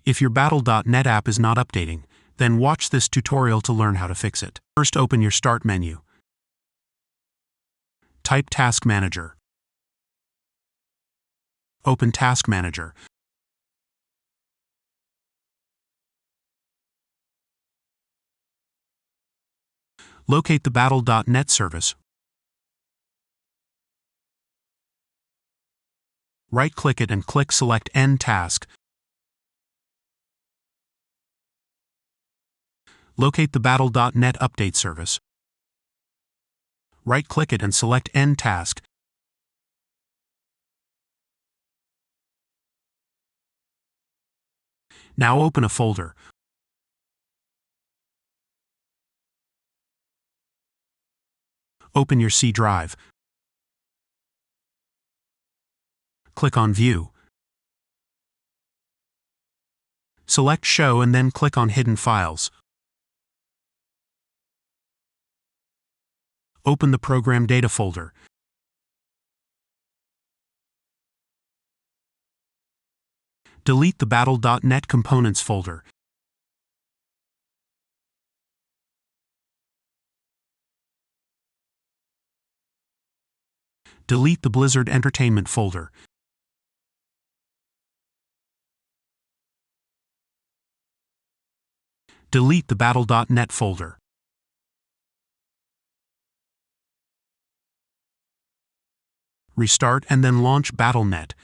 If your Battle.net app is not updating, then watch this tutorial to learn how to fix it. First, open your Start menu. Type Task Manager. Open Task Manager. Locate the Battle.net service. Right-click it and click Select End Task. Locate the Battle.net update service. Right-click it and select End Task. Now open a folder. Open your C drive. Click on View. Select Show and then click on Hidden Files. Open the Program Data folder. Delete the Battle.net Components folder. Delete the Blizzard Entertainment folder. Delete the Battle.net folder. Restart and then launch Battle.net.